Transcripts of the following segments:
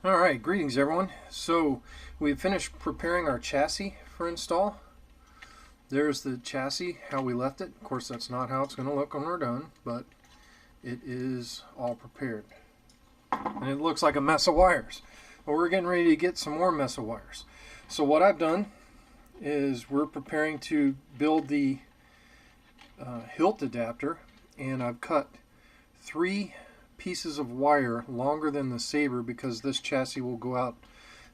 Alright, greetings everyone. So we've finished preparing our chassis for install. There's the chassis, how we left it. Of course that's not how it's going to look when we're done, but it is all prepared. And it looks like a mess of wires. But we're getting ready to get some more mess of wires. So what I've done is we're preparing to build the hilt adapter, and I've cut 3 pieces of wire longer than the saber because this chassis will go out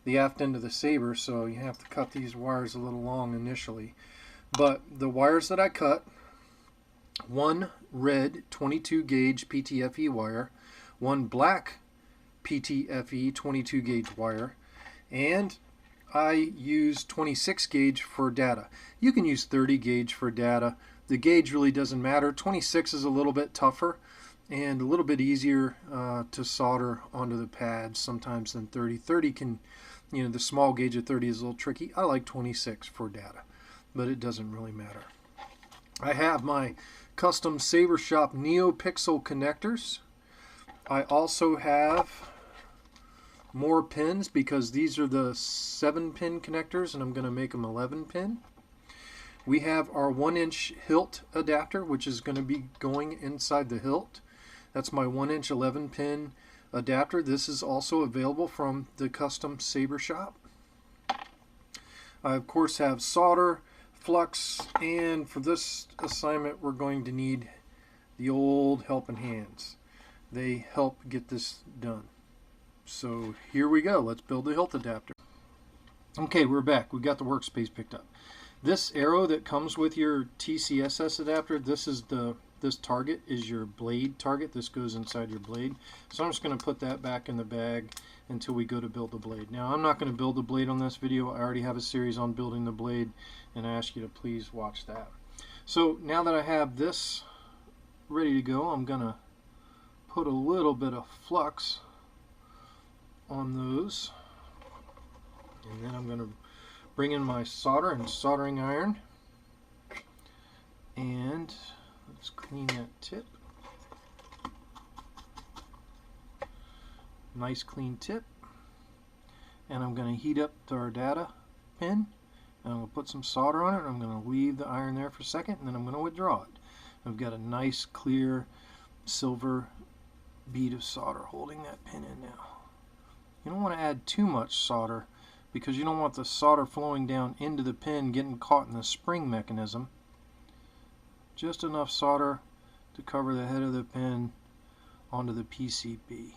the aft end of the saber, so you have to cut these wires a little long initially. But the wires that I cut, one red 22 gauge PTFE wire, one black PTFE 22 gauge wire, and I use 26 gauge for data. You can use 30 gauge for data. The gauge really doesn't matter. 26 is a little bit tougher and a little bit easier to solder onto the pads sometimes than 30. 30 can, the small gauge of 30 is a little tricky. I like 26 for data, but it doesn't really matter. I have my custom Saber Shop Neopixel connectors. I also have more pins because these are the 7-pin connectors and I'm going to make them 11-pin. We have our 1-inch hilt adapter, which is going to be going inside the hilt. That's my 1-inch 11-pin adapter. This is also available from the custom Saber Shop. I of course have solder, flux, and for this assignment we're going to need the old helping hands. They help get this done. So here we go. Let's build the hilt adapter. Okay, we're back. We got the workspace picked up. This arrow that comes with your TCSS adapter, this target is your blade target. This goes inside your blade. So I'm just going to put that back in the bag until we go to build the blade. Now I'm not going to build the blade on this video. I already have a series on building the blade, and I ask you to please watch that. So now that I have this ready to go, I'm going to put a little bit of flux on those, and then I'm going to bring in my solder and soldering iron, and let's clean that tip. Nice clean tip. And I'm going to heat up our data pin, and I'm going to put some solder on it. I'm going to leave the iron there for a second, and then I'm going to withdraw it. I've got a nice clear silver bead of solder holding that pin in now. You don't want to add too much solder because you don't want the solder flowing down into the pin getting caught in the spring mechanism. Just enough solder to cover the head of the pin onto the PCB.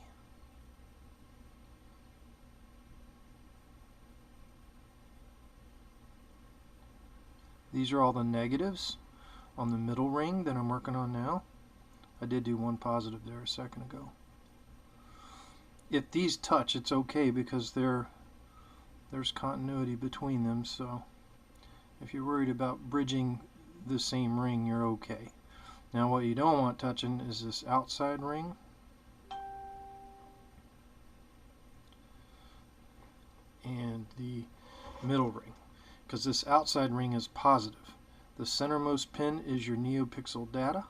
These are all the negatives on the middle ring that I'm working on now. I did do one positive there a second ago. If these touch, it's okay because there's continuity between them, so if you're worried about bridging the same ring, you're okay. Now what you don't want touching is this outside ring. And the middle ring, because this outside ring is positive. The centermost pin is your Neopixel data.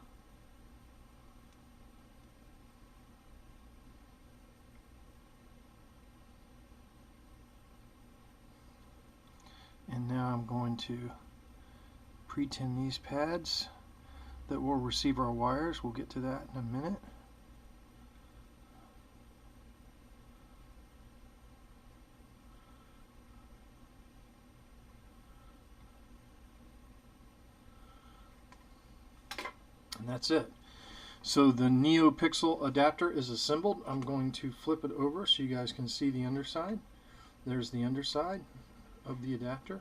And now I'm going to pre-tin these pads that will receive our wires. We'll get to that in a minute. And that's it. So the Neopixel adapter is assembled. I'm going to flip it over so you guys can see the underside. There's the underside of the adapter,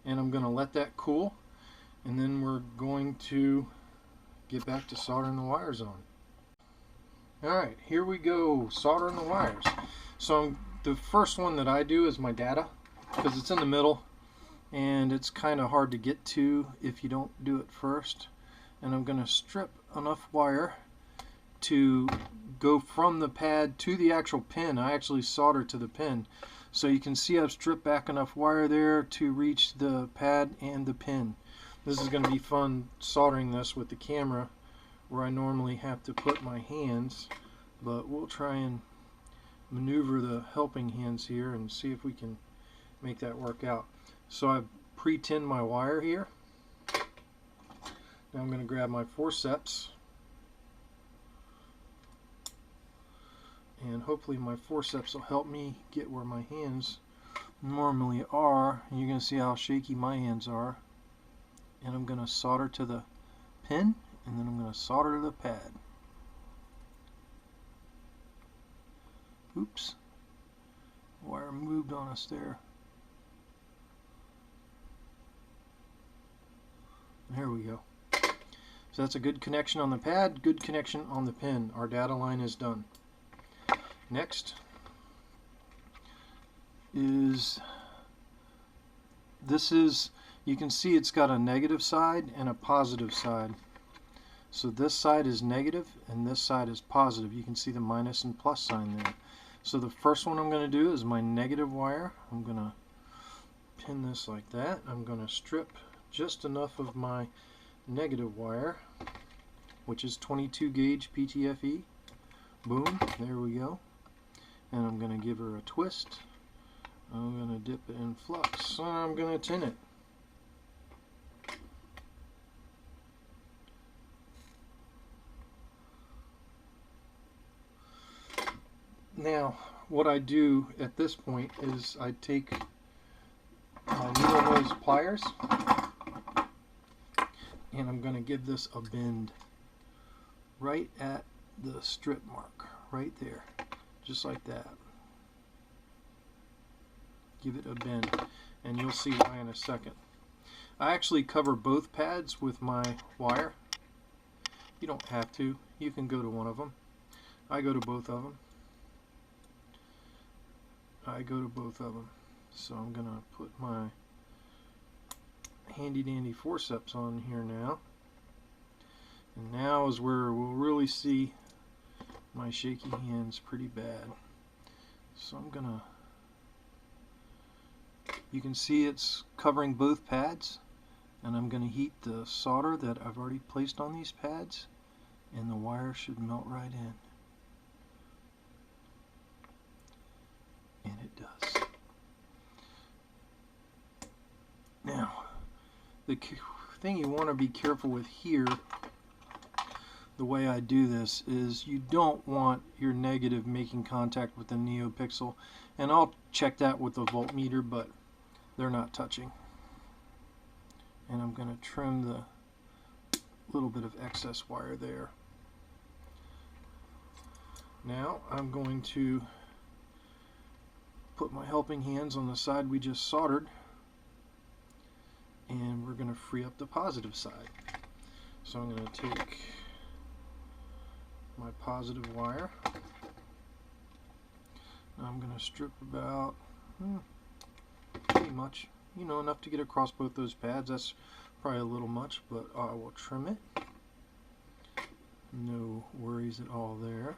and I'm going to let that cool, and then we're going to get back to soldering the wires on. Alright, here we go, soldering the wires. So the first one that I do is my data, because it's in the middle and it's kind of hard to get to if you don't do it first. And I'm going to strip enough wire to go from the pad to the actual pin. I actually solder to the pin. So you can see I've stripped back enough wire there to reach the pad and the pin. This is going to be fun soldering this with the camera where I normally have to put my hands, but we'll try and maneuver the helping hands here and see if we can make that work out. So I've pre-tinned my wire here. Now I'm going to grab my forceps, and hopefully my forceps will help me get where my hands normally are. And you're going to see how shaky my hands are. And I'm going to solder to the pin, and then I'm going to solder to the pad. Oops, wire moved on us there. There we go. So that's a good connection on the pad, good connection on the pin. Our data line is done. Next is, you can see it's got a negative side and a positive side. So this side is negative and this side is positive. You can see the minus and plus sign there. So the first one I'm going to do is my negative wire. I'm going to pin this like that. I'm going to strip just enough of my negative wire, which is 22 gauge PTFE. Boom, there we go. And I'm going to give her a twist. I'm going to dip it in flux, and I'm going to tin it. Now, what I do at this point is I take my needle nose pliers, and I'm going to give this a bend right at the strip mark, right there, just like that. Give it a bend, and you'll see why in a second. I actually cover both pads with my wire. You don't have to. You can go to one of them. I go to both of them. So I'm going to put my handy dandy forceps on here now. And now is where we'll really see my shaky hands pretty bad. So I'm going to, you can see it's covering both pads, and I'm going to heat the solder that I've already placed on these pads, and the wire should melt right in. And it does. Now, the thing you want to be careful with here, the way I do this, is you don't want your negative making contact with the Neopixel, and I'll check that with the voltmeter, but they're not touching. And I'm going to trim the little bit of excess wire there. Now I'm going to put my helping hands on the side we just soldered, and we're going to free up the positive side. So I'm going to take my positive wire. Now I'm going to strip about pretty much, you know, enough to get across both those pads. That's probably a little much, but I will trim it. No worries at all there.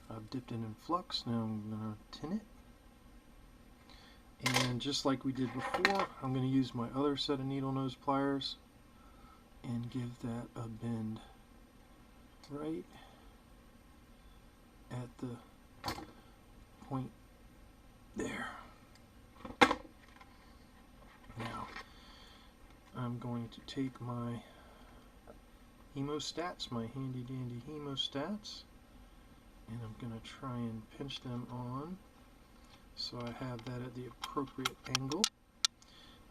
I've dipped it in flux. Now I'm going to tin it. And just like we did before, I'm going to use my other set of needle nose pliers and give that a bend right at the point there. Now I'm going to take my hemostats, my handy dandy hemostats, and I'm going to try and pinch them on so I have that at the appropriate angle.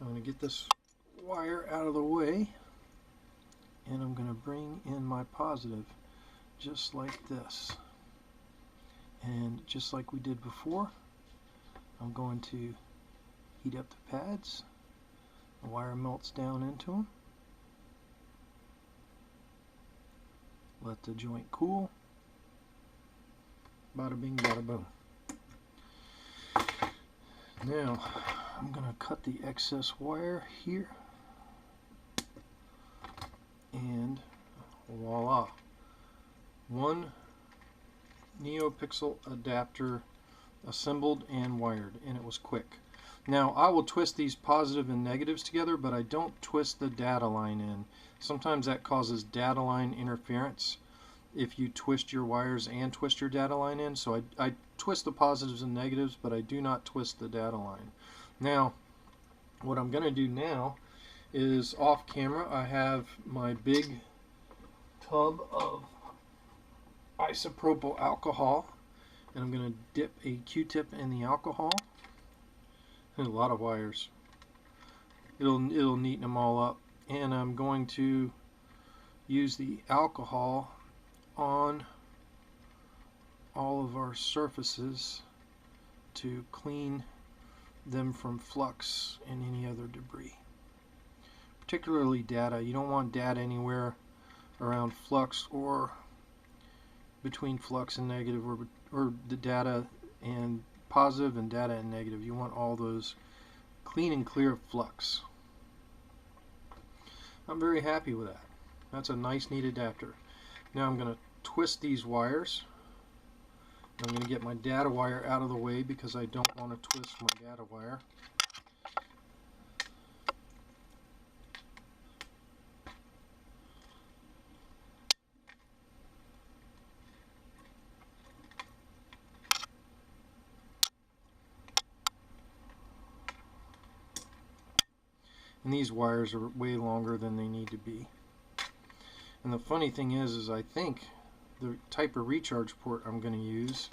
I'm going to get this wire out of the way, and I'm going to bring in my positive just like this. And just like we did before, I'm going to heat up the pads. The wire melts down into them. Let the joint cool. Bada bing, bada boom. Now, I'm going to cut the excess wire here, and voila, one Neopixel adapter assembled and wired, and it was quick. Now, I will twist these positive and negatives together, but I don't twist the data line in. Sometimes that causes data line interference, if you twist your wires and twist your data line in. So I twist the positives and negatives, but I do not twist the data line. Now, what I'm going to do now is off camera, I have my big tub of isopropyl alcohol, and I'm going to dip a Q-tip in the alcohol. There's a lot of wires. It'll neaten them all up, and I'm going to use the alcohol on all of our surfaces to clean them from flux and any other debris. Particularly data. You don't want data anywhere around flux or between flux and negative, or the data and positive and data and negative. You want all those clean and clear of flux. I'm very happy with that. That's a nice, neat adapter. Now I'm going to twist these wires. I'm going to get my data wire out of the way because I don't want to twist my data wire. And these wires are way longer than they need to be. And the funny thing is I think the type of recharge port I'm going to use,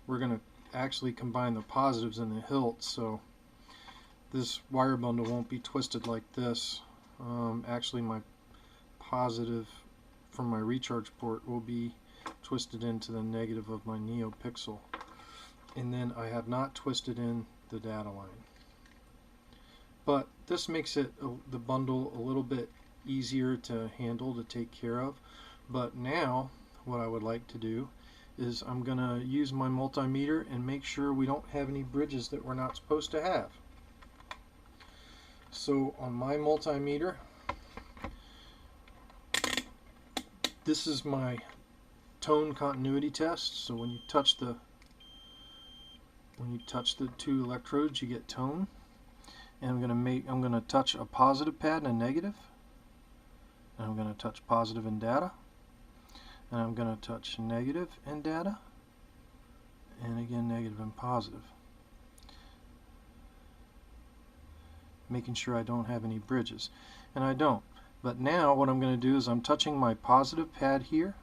we're going to actually combine the positives and the hilt, so this wire bundle won't be twisted like this. Actually, my positive from my recharge port will be twisted into the negative of my Neopixel. And then I have not twisted in the data line. But this makes it the bundle a little bit easier to handle, to take care of. But now what I would like to do is I'm going to use my multimeter and make sure we don't have any bridges that we're not supposed to have. So on my multimeter, this is my tone continuity test. So when you touch the two electrodes, you get tone. And I'm going to touch a positive pad and a negative. And I'm going to touch positive and data. And I'm going to touch negative and data. And again, negative and positive. Making sure I don't have any bridges. And I don't. But now what I'm going to do is I'm touching my positive pad here.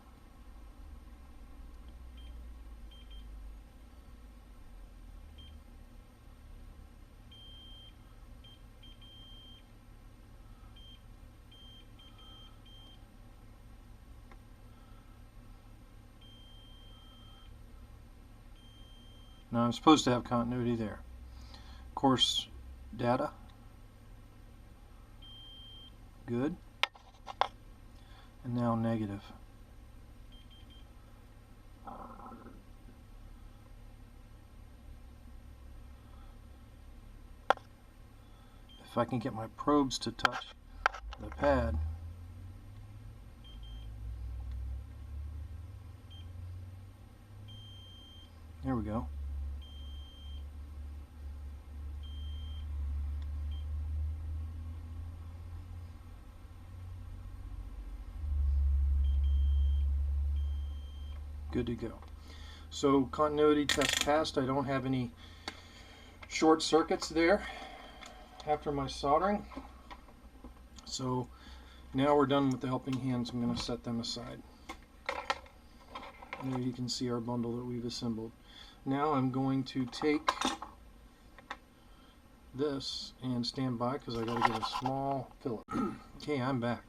Now I'm supposed to have continuity there. Of course, data. Good. And now negative. If I can get my probes to touch the pad, there we go. Good to go. So continuity test passed. I don't have any short circuits there after my soldering. So now we're done with the helping hands. I'm going to set them aside. There you can see our bundle that we've assembled. Now I'm going to take this and stand by because I got to get a small fillet. Okay, I'm back.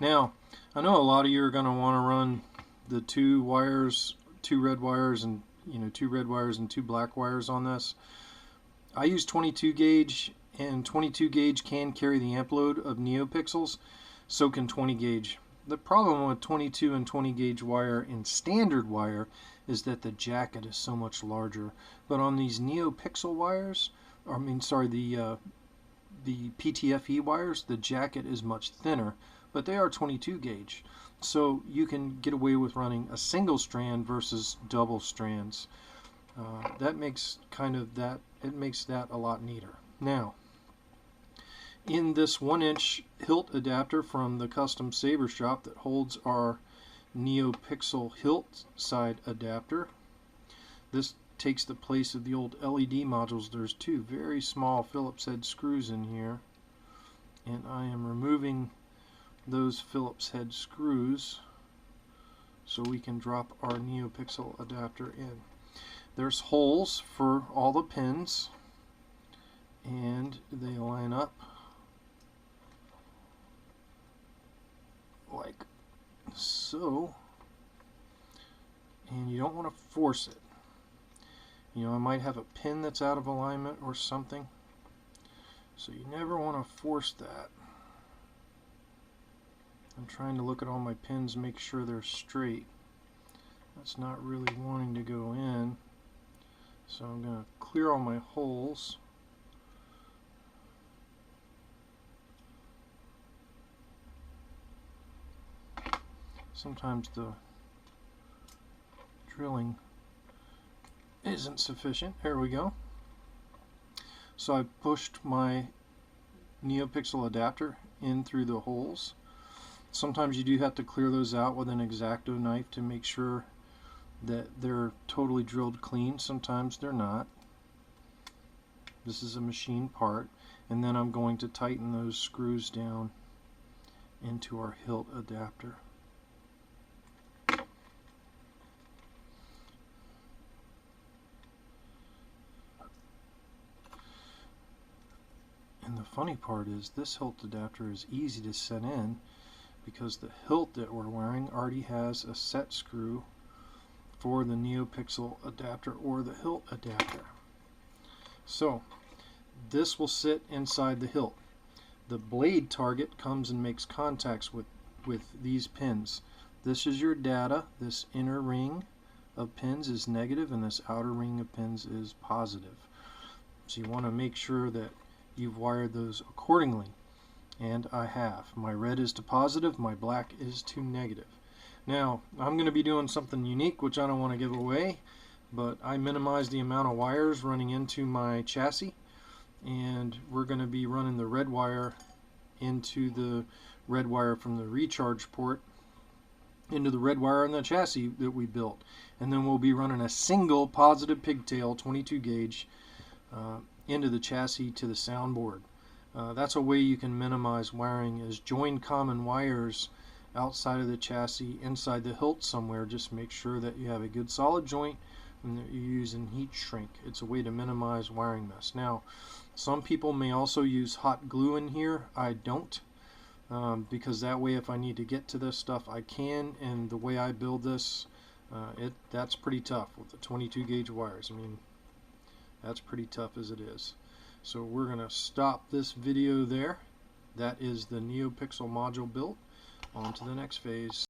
Now I know a lot of you are going to want to run the two red wires and two black wires on this. I use 22 gauge, and 22 gauge can carry the amp load of Neopixels, so can 20 gauge. The problem with 22 and 20 gauge wire in standard wire is that the jacket is so much larger. But on these Neopixel wires, the PTFE wires, the jacket is much thinner, but they are 22 gauge. So you can get away with running a single strand versus double strands. That makes that a lot neater. Now, in this 1-inch hilt adapter from the custom saber shop that holds our Neopixel Hilt side adapter. This takes the place of the old LED modules. There's two very small Phillips head screws in here, and I am removing those Phillips head screws so we can drop our Neopixel adapter in. There's holes for all the pins, and they line up like so, and you don't want to force it. You know, I might have a pin that's out of alignment or something, so you never want to force that. I'm trying to look at all my pins, make sure they're straight. That's not really wanting to go in, so I'm going to clear all my holes. Sometimes the drilling isn't sufficient. There we go. So I pushed my Neopixel adapter in through the holes. Sometimes you do have to clear those out with an X-Acto knife to make sure that they're totally drilled clean. Sometimes they're not. This is a machine part, and then I'm going to tighten those screws down into our hilt adapter. And the funny part is this hilt adapter is easy to set in because the hilt that we're wearing already has a set screw for the Neopixel adapter or the hilt adapter. So this will sit inside the hilt. The blade target comes and makes contacts with these pins. This is your data. This inner ring of pins is negative and this outer ring of pins is positive. So you want to make sure that you've wired those accordingly, and I have. My red is to positive, my black is to negative. Now I'm going to be doing something unique which I don't want to give away, but I minimized the amount of wires running into my chassis, and we're going to be running the red wire into the red wire from the recharge port into the red wire on the chassis that we built, and then we'll be running a single positive pigtail 22 gauge into the chassis to the soundboard. That's a way you can minimize wiring, is join common wires outside of the chassis inside the hilt somewhere. Just make sure that you have a good solid joint and that you're using heat shrink. It's a way to minimize wiring mess. Now some people may also use hot glue in here. I don't, because that way if I need to get to this stuff I can, and the way I build this, that's pretty tough with the 22 gauge wires. I mean, that's pretty tough as it is. So we're going to stop this video there. That is the Neopixel module built. On to the next phase.